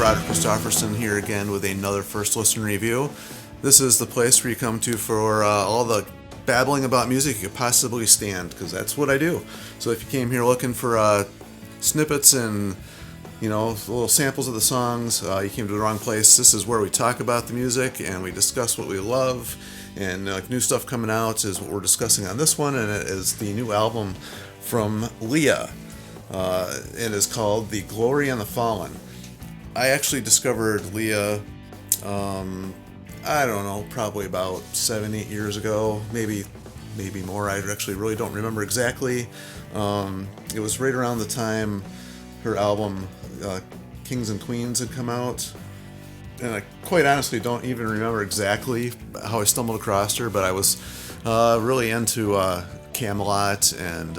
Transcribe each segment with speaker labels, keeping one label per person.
Speaker 1: Roger Christofferson here again with another First Listen review. This is the place where you come to for all the babbling about music you could possibly stand, because that's what I do. So if you came here looking for snippets and little samples of the songs, you came to the wrong place. This is where we talk about the music and we discuss what we love, and new stuff coming out is what we're discussing on this one, and it is the new album from Leah. It is called The Glory and the Fallen. I actually discovered Leah, I don't know, probably about 7-8 years ago, maybe more. I actually really don't remember exactly. It was right around the time her album Kings and Queens had come out, and I quite honestly don't even remember exactly how I stumbled across her, but I was really into Camelot and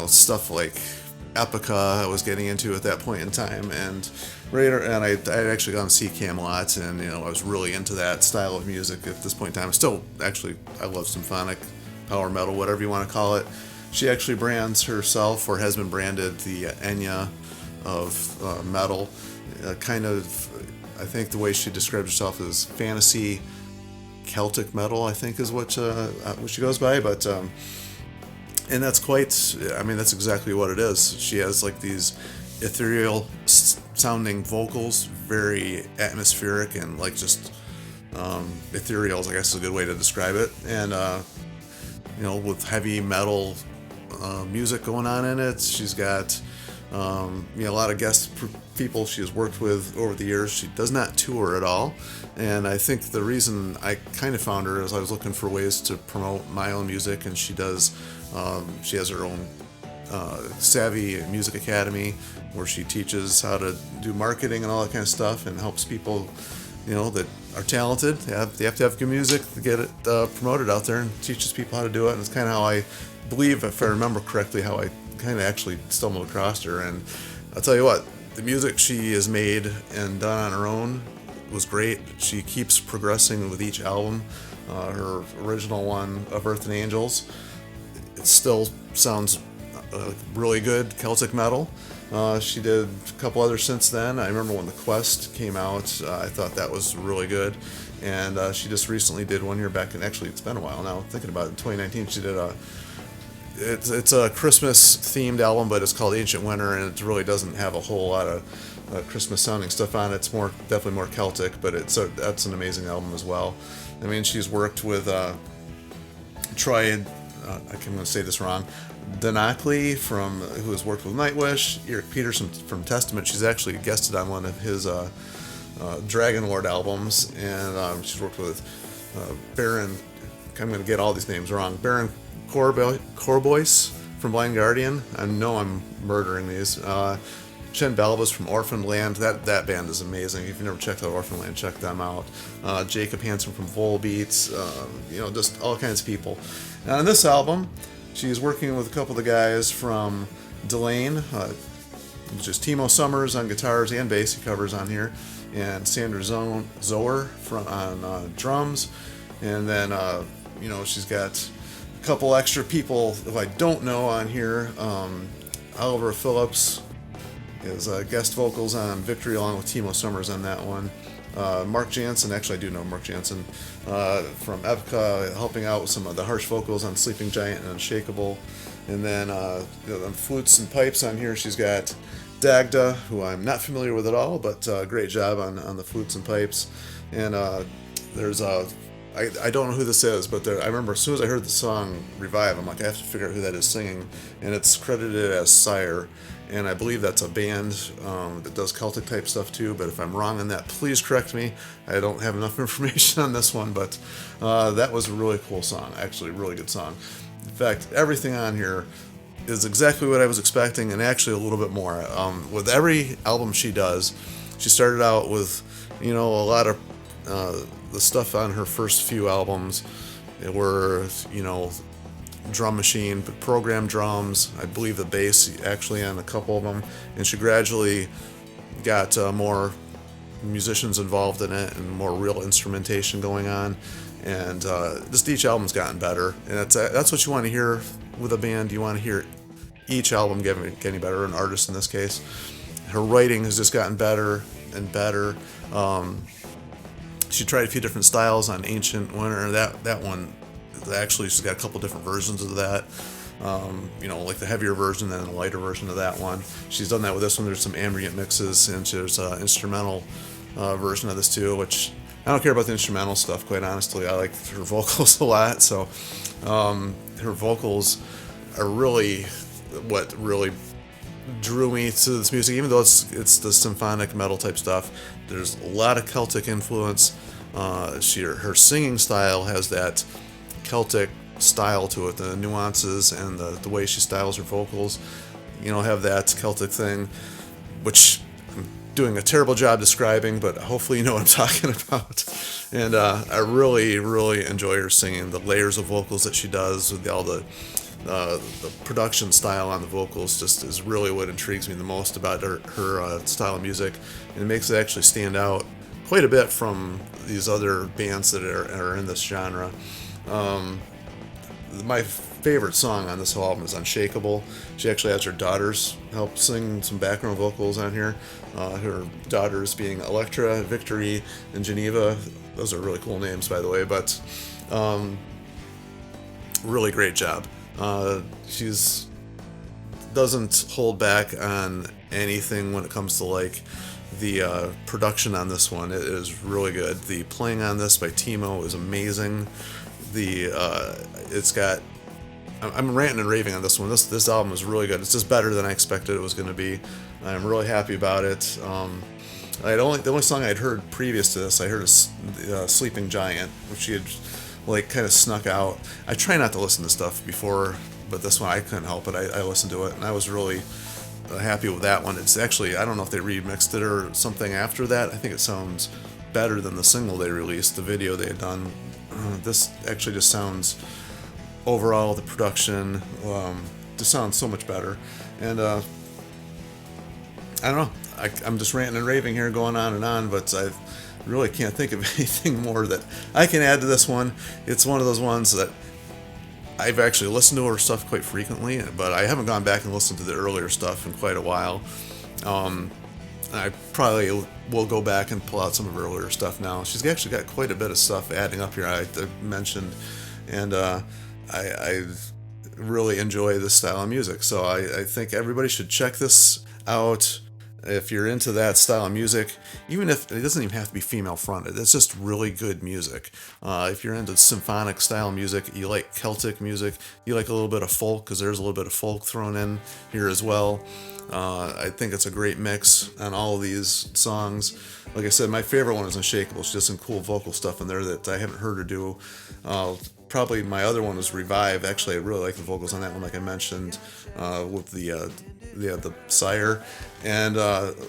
Speaker 1: stuff like Epica I was getting into at that point in time, and I'd actually gone to see Camelot, and I was really into that style of music at this point in time. Still, actually, I love symphonic, power metal, whatever you want to call it. She actually brands herself, or has been branded, the Enya of metal. I think the way she describes herself is fantasy Celtic metal, I think is what she goes by, but and that's that's exactly what it is. She has like these ethereal sounding vocals, very atmospheric and like just ethereal, I guess is a good way to describe it, and with heavy metal music going on in it. She's got a lot of guest people she has worked with over the years. She does not tour at all, and I think the reason I kind of found her is I was looking for ways to promote my own music, and she does. She has her own Savvy Music Academy where she teaches how to do marketing and all that kind of stuff, and helps people that are talented. They have to have good music to get it promoted out there, and teaches people how to do it. And it's kind of how I believe, if I remember correctly, how I kind of actually stumbled across her. And I'll tell you what, the music she has made and done on her own was great. She keeps progressing with each album. Her original one, Of Earth and Angels, it still sounds really good Celtic metal. She did a couple others since then. I remember when The Quest came out, I thought that was really good. And she just recently did one year back, and actually it's been a while now, thinking about it, in 2019, she did it's a Christmas themed album, but it's called Ancient Winter, and it really doesn't have a whole lot of Christmas sounding stuff on it. It's definitely more Celtic, but that's an amazing album as well. I mean, she's worked with I'm going to say this wrong, Danakli, who has worked with Nightwish, Eric Peterson from Testament. She's actually guested on one of his Dragon Lord albums, and she's worked with Baron, I'm going to get all these names wrong, Baron Corbois from Blind Guardian. I know I'm murdering these. Chen Balbas from Orphan Land. That band is amazing. If you've never checked out Orphan Land, check them out. Jacob Hansen from Volbeats. Just all kinds of people. Now on this album, she's working with a couple of the guys from Delane, which is Timo Summers on guitars and bass. He covers on here, and Sandra Zoer on drums, and then she's got a couple extra people who I don't know on here. Oliver Phillips is guest vocals on Victory, along with Timo Summers on that one. Mark Jansen, actually I do know Mark Jansen, from Epica, helping out with some of the harsh vocals on Sleeping Giant and Unshakable. And then on flutes and pipes on here, she's got Dagda, who I'm not familiar with at all, but great job on the flutes and pipes. And there's I don't know who this is, but I remember as soon as I heard the song Revive, I'm like, I have to figure out who that is singing, and it's credited as Sire, and I believe that's a band that does Celtic type stuff too, but if I'm wrong on that, please correct me. I don't have enough information on this one, but that was a really cool song, actually a really good song. In fact, everything on here is exactly what I was expecting, and actually a little bit more. With every album she does, she started out with a lot of the stuff on her first few albums were, drum machine, but programmed drums. I believe the bass actually on a couple of them, and she gradually got more musicians involved in it and more real instrumentation going on. And just each album's gotten better, and that's what you want to hear with a band. You want to hear each album getting better, an artist in this case. Her writing has just gotten better. and better. She tried a few different styles on Ancient Winter. That one, actually, she's got a couple different versions of that. Like the heavier version and the lighter version of that one. She's done that with this one. There's some ambient mixes, and there's an instrumental version of this too, which I don't care about the instrumental stuff, quite honestly. I like her vocals a lot, so her vocals are really what really drew me to this music, even though it's the symphonic metal type stuff. There's a lot of Celtic influence. Her singing style has that Celtic style to it, the nuances and the way she styles her vocals, have that Celtic thing, which I'm doing a terrible job describing, but hopefully you know what I'm talking about. And I really, really enjoy her singing. The layers of vocals that she does with all the production style on the vocals just is really what intrigues me the most about her style of music, and it makes it actually stand out quite a bit from these other bands that are in this genre. My favorite song on this whole album is Unshakable. She actually has her daughters help sing some background vocals on here. Her daughters being Electra, Victory, and Geneva. Those are really cool names, by the way, but really great job. She's doesn't hold back on anything when it comes to like the production on this one. It is really good. The playing on this by Timo is amazing. It's got, I'm ranting and raving on this one. This album is really good. It's just better than I expected it was going to be. I'm really happy about it. The only song I'd heard previous to this, I heard Sleeping Giant, which she had like kind of snuck out. I try not to listen to stuff before, but this one I couldn't help it. I listened to it, and I was really happy with that one. It's actually, I don't know if they remixed it or something after that. I think it sounds better than the single they released, the video they had done. This actually just sounds, overall, the production just sounds so much better. And I don't know, I'm just ranting and raving here, going on and on, but I really can't think of anything more that I can add to this one. It's one of those ones that I've actually listened to her stuff quite frequently, but I haven't gone back and listened to the earlier stuff in quite a while. I probably will go back and pull out some of her earlier stuff now. She's actually got quite a bit of stuff adding up here, I mentioned, and I really enjoy this style of music. So I think everybody should check this out. If you're into that style of music, even if it doesn't even have to be female fronted, it's just really good music. If you're into symphonic style music, you like Celtic music, you like a little bit of folk, because there's a little bit of folk thrown in here as well. I think it's a great mix on all of these songs. Like I said, my favorite one is Unshakable. She's just some cool vocal stuff in there that I haven't heard her do. Probably my other one was Revive. Actually, I really like the vocals on that one, like I mentioned, with the Sire, and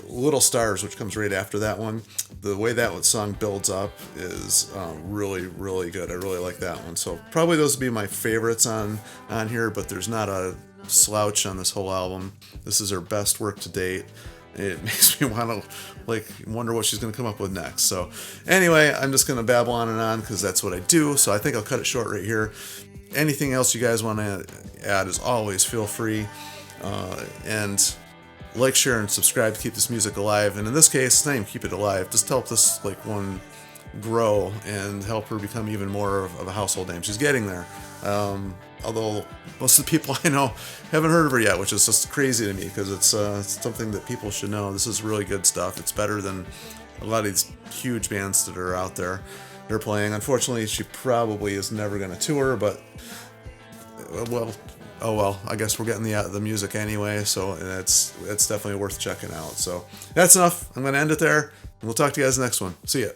Speaker 1: Little Stars, which comes right after that one. The way that song builds up is really, really good. I really like that one. So probably those would be my favorites on here, but there's not a slouch on this whole album. This is her best work to date. It makes me want to wonder what she's going to come up with next. So anyway, I'm just going to babble on and on because that's what I do. So I think I'll cut it short right here. Anything else you guys want to add, as always, feel free. And like, share, and subscribe to keep this music alive. And in this case, it's not even keep it alive, just help this one grow and help her become even more of a household name. She's getting there. Although most of the people I know haven't heard of her yet, which is just crazy to me because it's something that people should know. This is really good stuff. It's better than a lot of these huge bands that are out there they're playing. Unfortunately, she probably is never going to tour, but I guess we're getting the music anyway, so it's definitely worth checking out. So that's enough. I'm going to end it there, and we'll talk to you guys next one. See ya.